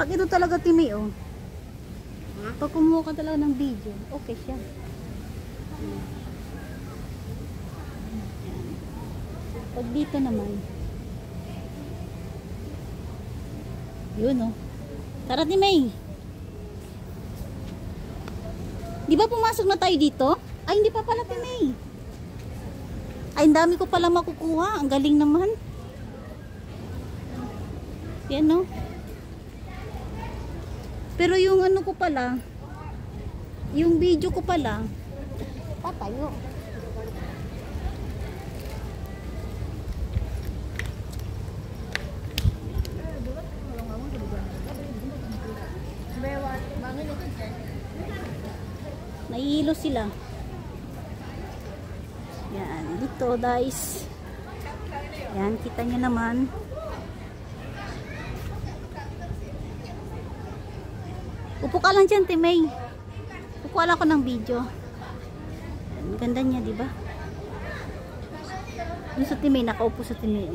Pag ito talaga Timi, oh. Pag kumuha ka talaga ng video, okay siya. Yan. Pag dito naman, yun oh. Tara Timi. Di ba pumasok na tayo dito? Ay, hindi pa pala Timi. Ay, ang dami ko pala makukuha. Ang galing naman. Yan no. Pero yung ano ko pala, yung video ko pala, patayo. Nahihilo sila. Yan, dito guys. Yan, kita nyo naman. Upo ka lang dyan, Timay. Kukuha lang ako ng video. Ang ganda niya, di ba? Yung sa Timay, nakaupo sa Timay.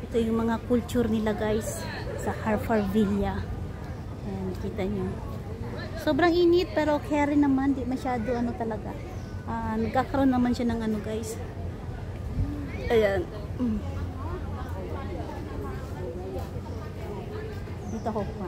Ito yung mga culture nila guys sa Harfarvilla. Ayan, kita nyo. Sobrang init pero carry naman. Di masyado ano talaga. Nagkakaroon naman siya ng ano guys. Ayan. Dito ako pa.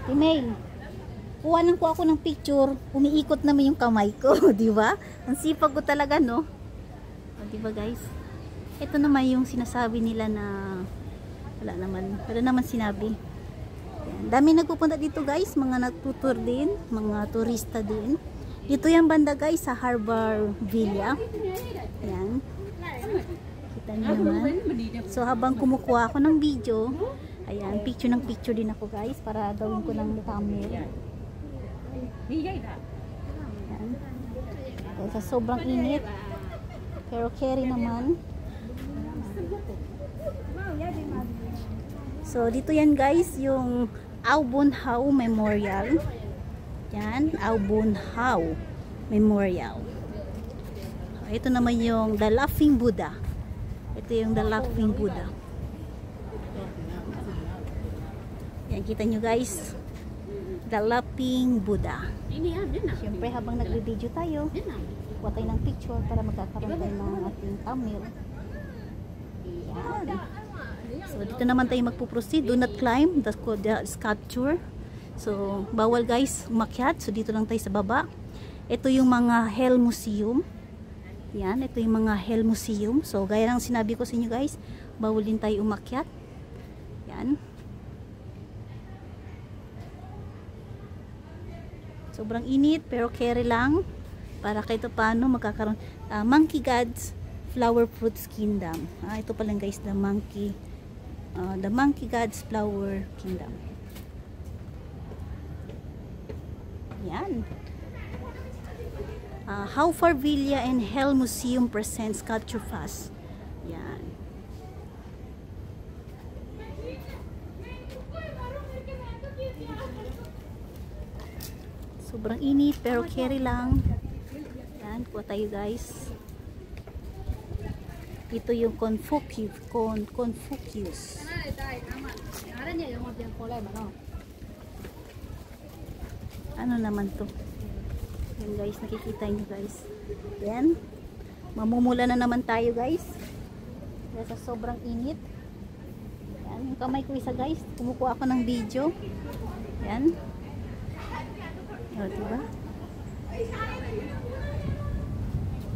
Email. Kuha lang ko ako ng picture. Umiikot naman yung kamay ko, di ba? Ang sipag ko talaga, no? O, di ba, guys? Ito naman yung sinasabi nila na wala naman sinabi. Ayan. Dami nagpupunta dito, guys. Mga nagtutur din, mga turista din. Dito yung banda, guys, sa Harfarvilla. Ayan. Kita niyo naman. So, habang kumukuha ako ng video, ayan, picture ng picture din ako guys para gawin ko ng thumbnail. Ayan. Sa sobrang init pero carry naman. So dito yan guys yung Ao Boon Hau Memorial. Yan, Ao Boon Hau Memorial. Ito naman yung The Laughing Buddha. Ito yung The Laughing Buddha. Yan, kita nyo guys. The Laughing Buddha. Siyempre habang nagbe-video tayo, kuha tayo ng picture para magkakaroon tayo ng ating thumbnail. Yan. So dito naman tayo magpo-proceed. Do not climb the sculpture. So bawal guys umakyat. So dito lang tayo sa baba. Ito yung mga Hell Museum. Yan, ito yung mga Hell Museum. So gaya ng sinabi ko sa inyo guys, bawal din tayo umakyat. Yan. Sobrang init pero carry lang para kahit paano magkakaroon. Monkey God's Flower Fruits Kingdom. Ito pala guys, the Monkey God's Flower Kingdom. Yan. Harfarvilla and Hell Museum presents Sculpture Fest. Yan. Sobrang init pero carry lang. Yan, kuha tayo guys. Ito yung Confucius. Ano naman to? Yan guys, nakikita nyo guys. Yan. Mamumula na naman tayo guys. Dahil sa sobrang init. Yan, yung kamay ko isa guys. Kumukuha ako ng video. Yan. O, diba?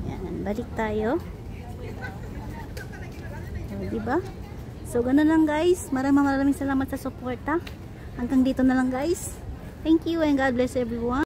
Yan, balik tayo. O, diba? So, gano'n lang guys. Maraming salamat sa suporta. Hanggang dito na lang guys. Thank you and God bless everyone.